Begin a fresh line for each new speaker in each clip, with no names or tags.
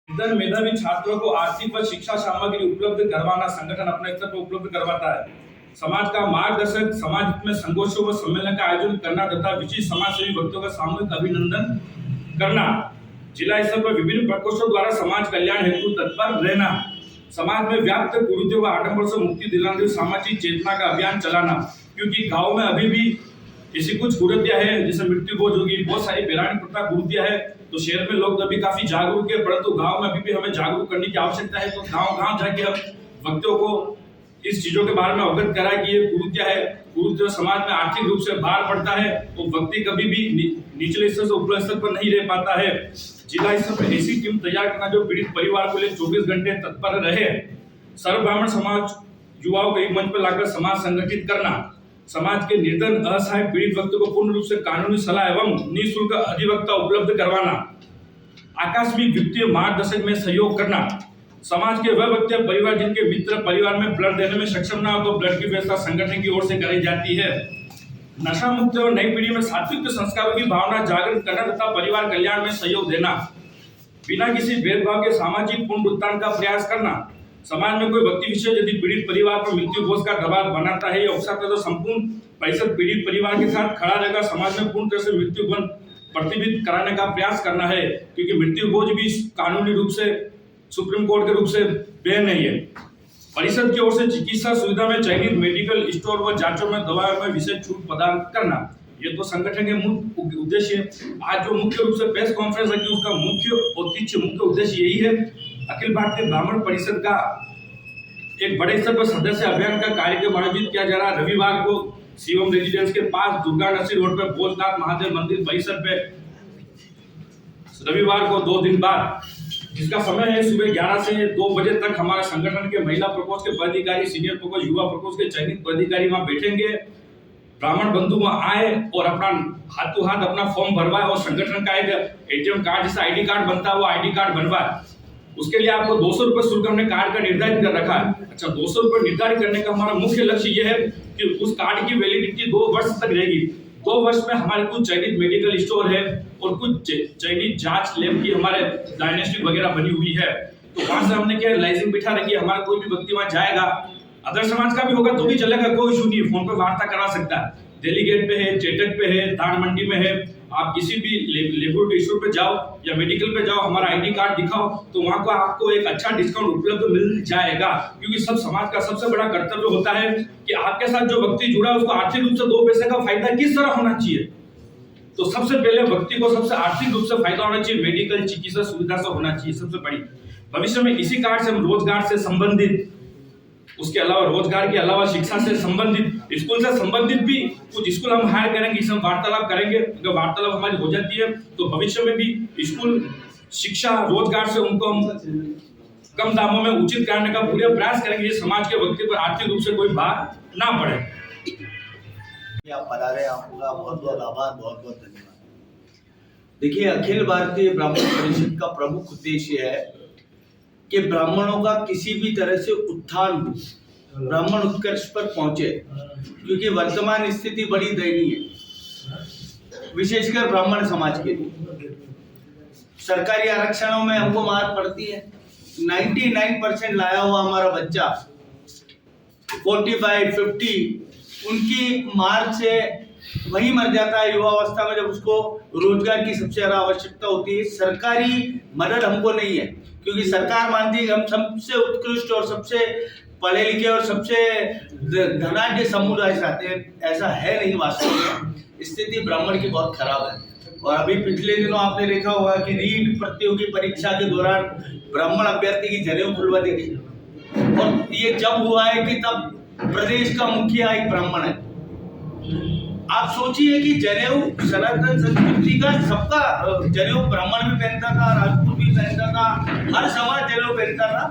इधर मेधावी छात्रों को आर्थिक व शिक्षा सामग्री उपलब्ध करवाना संगठन अपने स्तर पर उपलब्ध करवाता है। समाज का मार्गदर्शक, समाज हित में संगोष्ठियों व सम्मेलन का आयोजन करना तथा विशिष्ट समाजसेवी व्यक्तियों का सामूहिक अभिनंदन करना, जिला स्तर पर विभिन्न प्रकोष्ठों द्वारा समाज कल्याण हेतु तत्पर रहना, समाज में व्याप्त कुरीतियों व आडंबर से मुक्ति दिलाने सामाजिक चेतना का अभियान चलाना। क्योंकि गाँव में अभी भी ऐसी कुछ कुरीतियां है, जैसे मृत्यु भोज होगी, बहुत सारी पौराणिक प्रथा कुरीतियां है। तो शहर में लोग अभी काफी जागरूक है, परंतु गांव में अभी भी हमें जागरूक करने की आवश्यकता है। तो गांव-गांव जाके हम व्यक्तियों को इस चीजों के बारे में अवगत कराए कि ये कुरीतियां है, कुरीतियों समाज में आर्थिक रूप से भार पड़ता है, तो व्यक्ति कभी भी निचले स्तर से ऊपरी स्तर पर नहीं रह पाता है। जिला स्तर पर ऐसी टीम तैयार करना जो पीड़ित परिवार को लिए 24 घंटे तत्पर रहे। सर्व ब्राह्मण समाज युवाओं को एक मंच पर लाकर समाज संगठित करना, समाज के निर्धन असहाय पीड़ित व्यक्ति को पूर्ण रूप से कानूनी सलाह एवं निःशुल्क अधिवक्ता उपलब्ध करवाना, आकस्मिक वित्तीय मार्गदर्शक में सहयोग करना, समाज के वह व्यक्ति परिवार जिनके मित्र परिवार में ब्लड देने में सक्षम ना हो तो ब्लड की व्यवस्था संगठन की ओर से कराई जाती है। नशा मुक्त और नई पीढ़ी में सात्विक संस्कारों की भावना जागृत करना तथा परिवार कल्याण में सहयोग देना, बिना किसी भेदभाव के सामाजिक पुनरुत्थान का प्रयास करना, समाज में कोई व्यक्ति विशेष यदि पीड़ित परिवार पर मृत्यु भोज का दबाव बनाता है या उकसाता है तो संपूर्ण परिषद पीड़ित परिवार के साथ खड़ा रहेगा। समाज में पूर्ण तरह से मृत्यु भोज प्रतिबिंबित कराने का प्रयास करना है, क्योंकि मृत्यु भोज भी कानूनी रूप से सुप्रीम कोर्ट के रूप से बैन नहीं है। परिषद की ओर से चिकित्सा सुविधा में चयनित मेडिकल स्टोर व जांचों में दवाओं में विशेष छूट प्रदान करना, ये तो संगठन के मुख्य उद्देश्य है। आज जो मुख्य रूप से प्रेस कॉन्फ्रेंस रखी उसका मुख्य उद्देश्य यही है। अखिल भारतीय ब्राह्मण परिषद का एक बड़े स्तर पर सदस्य अभियान का कार्यक्रम आयोजित किया जा रहा है। रविवार को शिवम रेजिडेंस के पास दुर्गा नरसिंह रोड पर भोजनाथ महादेव मंदिर परिसर पे रविवार को 2 दिन बाद, जिसका समय है सुबह 11 से 2 बजे तक, हमारे संगठन के महिला प्रकोष्ठ के पदाधिकारी, सीनियर प्रकोष्ठ, युवा प्रकोष्ठ के चयनित पदाधिकारी वहां बैठेंगे। ब्राह्मण बंधु वहां आए और अपना हाथों हाथ अपना फॉर्म भरवाए और संगठन का एक एटीएम कार्ड जैसा आईडी कार्ड बनता है वो आईडी कार्ड बनवाए। उसके लिए आपको 200 रुपए शुल्क हमने कार्ड का निर्धारित कर रखा है। अच्छा, 200 रुपए निर्धारित करने का हमारा मुख्य लक्ष्य यह है कि उस कार्ड की वैलिडिटी 2 वर्ष तक रहेगी। 2 वर्ष में हमारे कुछ चयनित मेडिकल स्टोर है और कुछ चयनित जांच लैब की हमारे डायग्नोस्टिक वगैरह बनी हुई है। तो वहां से हमने क्या लाइसेंस बिठा रखी है। हमारा कोई भी व्यक्ति वहां जाएगा, अदर समाज का भी होगा तो भी चलेगा, कोई इशू नहीं है, फोन पर वार्ता करा सकता है। दिल्ली गेट पे है, चेटक पे है, दान मंडी में है, आप किसी भी लेबोरेटरी स्टोर पे जाओ या मेडिकल पे जाओ, हमारा आईडी कार्ड दिखाओ तो वहां को आपको एक अच्छा डिस्काउंट उपलब्ध मिल जाएगा। क्योंकि सब समाज का सबसे बड़ा कर्तव्य होता है कि आपके साथ जो व्यक्ति जुड़ा है उसको आर्थिक रूप से 2 पैसे का फायदा किस तरह होना चाहिए। तो सबसे पहले व्यक्ति को सबसे आर्थिक रूप से फायदा होना चाहिए, मेडिकल चिकित्सा सुविधा से होना चाहिए सबसे बड़ी। भविष्य में इसी कार्ड से हम रोजगार से संबंधित, उसके अलावा रोजगार के अलावा शिक्षा से संबंधित, स्कूल से संबंधित भी कुछ स्कूल हम हायर करेंगे, इसमें वार्तालाप करेंगे। अगर वार्तालाप हमारी हो जाती है तो भविष्य में भी स्कूल शिक्षा रोजगार से उनको हम कम दामों में उचित करने का पूरा प्रयास करेंगे, ये समाज के व्यक्ति पर आर्थिक रूप से कोई भार ना पड़े।
आप पधारे, आपका बहुत बहुत आभार, बहुत बहुत धन्यवाद। देखिए, अखिल भारतीय ब्राह्मण परिषद का प्रमुख उद्देश्य है कि ब्राह्मणों का किसी भी तरह से उत्थान हो, ब्राह्मण उत्कर्ष पर पहुंचे, क्योंकि वर्तमान स्थिति बड़ी दयनीय है, विशेषकर ब्राह्मण समाज के लिए। सरकारी आरक्षणों में हमको मार पड़ती है। 99% लाया हुआ हमारा बच्चा 45, 50 उनकी मार से वही मर जाता है युवावस्था में, जब उसको रोजगार की सबसे ज्यादा आवश्यकता होती है। सरकारी मदद हमको नहीं है, क्योंकि सरकार मानती है कि हम सबसे उत्कृष्ट और सबसे पढ़े लिखे और सबसे धनाढ्य समुदाय से आते हैं। ऐसा है नहीं, वास्तव में स्थिति ब्राह्मण की बहुत खराब है। और अभी पिछले दिनों आपने देखा होगा कि नीट प्रतियोगी परीक्षा के दौरान ब्राह्मण अभ्यर्थी की जनेऊ खुलवा दी गई, और ये जब हुआ है कि तब प्रदेश का मुखिया एक ब्राह्मण है। आप सोचिए कि जनेऊ सनातन संस्कृति का सबका, जनेऊ ब्राह्मण भी पहनता था, राजपूत भी पहनता था, हर समाज जनेऊ पहनता था,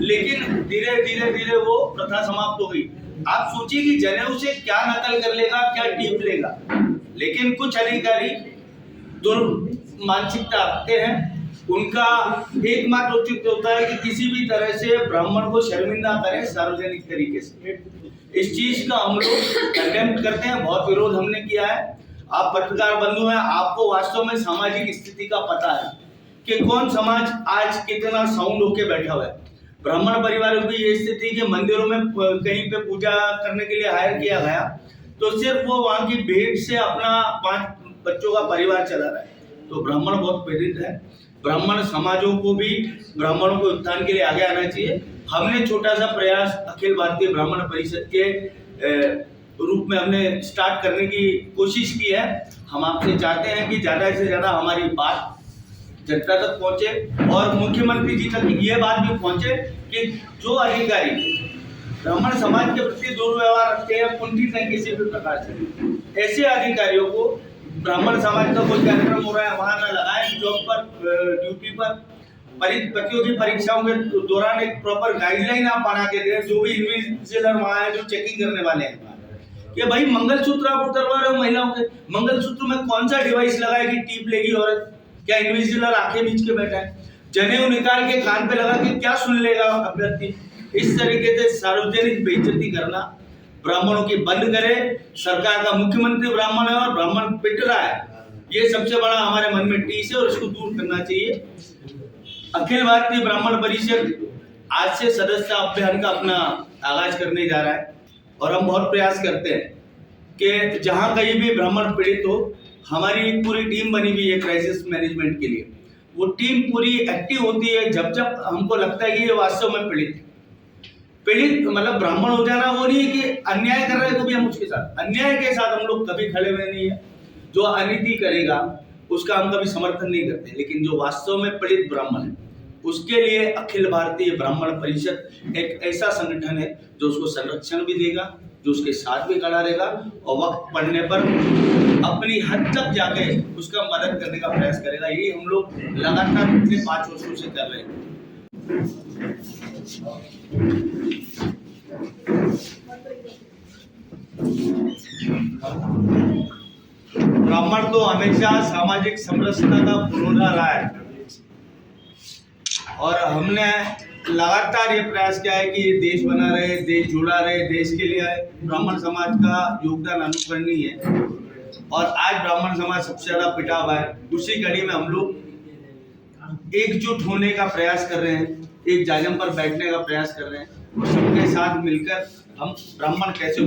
लेकिन धीरे धीरे धीरे वो प्रथा समाप्त हो गई। आप सोचिए कि जनेऊ से क्या नकल कर लेगा, क्या टीप लेगा। लेकिन कुछ अधिकारी मानसिकता रखते हैं, उनका एकमात्र उचित होता है कि किसी भी तरह से ब्राह्मण को शर्मिंदा करें सार्वजनिक तरीके से। इस चीज का हम लोग कंडेम करते हैं, बहुत विरोध हमने किया है। आप पत्रकार बंधु हैं, आपको वास्तव में सामाजिक स्थिति का पता है कि कौन समाज आज कितना साउंड होके बैठा हुआ है। ब्राह्मण परिवारों की ये स्थिति कि मंदिरों में कहीं पे पूजा करने के लिए हायर किया गया तो सिर्फ वो वहां की भेंट से अपना 5 बच्चों का परिवार चला रहा है। तो ब्राह्मण बहुत पीड़ित है। ब्राह्मण समाजों को भी ब्राह्मणों के उत्थान के लिए आगे आना चाहिए। हमने छोटा सा प्रयास अखिल भारतीय ब्राह्मण परिषद के रूप में हमने स्टार्ट करने की कोशिश की है। हम आपसे चाहते हैं कि ज्यादा से ज्यादा हमारी बात जनता तक पहुंचे और मुख्यमंत्री जी तक ये बात भी पहुंचे कि जो अधिकारी ब्राह्मण समाज के प्रति दुर्व्यवहार रखते हैं कुंठित है किसी भी प्रकार से, ऐसे अधिकारियों को ब्राह्मण समाज का कोई कार्यक्रम हो रहा है वहां न लगाएं। जॉब पर ड्यूटी पर प्रतियोगी परीक्षाओं के दौरान एक प्रॉपर गाइडलाइन आप बना के दें। जो भी इन्विजिलेटर वहां है जो चेकिंग करने वाले हैं कि भाई मंगलसूत्र आप उतरवा रहे हो महिलाओं के, मंगलसूत्र में कौन सा डिवाइस लगाएगी टीप लेगी औरत, क्या इन्विजिलेटर आंखें बीच के बैठा है, जनेऊ निकाल के कान पे लगा के क्या सुन लेगा अभ्यर्थी। इस तरीके से सार्वजनिक बेइज्जती करना ब्राह्मणों की बंद करे। सरकार का मुख्यमंत्री ब्राह्मण है और ब्राह्मण पिट रहा है, ये सबसे बड़ा हमारे मन में टीस है और इसको दूर करना चाहिए। अखिल भारतीय ब्राह्मण परिषद आज से सदस्यता अभियान का अपना आगाज करने जा रहा है और हम बहुत प्रयास करते हैं कि जहां कहीं भी ब्राह्मण पीड़ित हो, हमारी एक पूरी टीम बनी हुई है क्राइसिस मैनेजमेंट के लिए। वो टीम पूरी एक्टिव होती है जब जब हमको लगता है कि ये वास्तव में पीड़ित मतलब ब्राह्मण हो जाना वो नहीं है कि अन्याय कर रहे हैं तो भी हम उसके साथ, अन्याय के साथ हम लोग कभी खड़े हुए नहीं है। जो अनीति करेगा उसका हम कभी समर्थन नहीं करते, लेकिन जो वास्तव में पीड़ित ब्राह्मण है उसके लिए अखिल भारतीय ब्राह्मण परिषद एक ऐसा संगठन है जो उसको संरक्षण भी देगा, जो उसके साथ भी खड़ा रहेगा और वक्त पड़ने पर अपनी हद तक जाके उसका मदद करने का प्रयास करेगा। यही हम लोग लगातार पिछले 5 वर्षों से कर रहे हैं। ब्राह्मण तो हमेशा सामाजिक समरसता का पुरोधा रहा है और हमने लगातार ये प्रयास किया है कि देश बना रहे, देश जुड़ा रहे, देश के लिए ब्राह्मण समाज का योगदान अनुकरणीय है। और आज ब्राह्मण समाज सबसे ज्यादा पिटा हुआ है। उसी कड़ी में हम लोग एकजुट होने का प्रयास कर रहे हैं, एक जाजम पर बैठने का प्रयास कर रहे हैं और सबके साथ मिलकर हम ब्राह्मण कैसे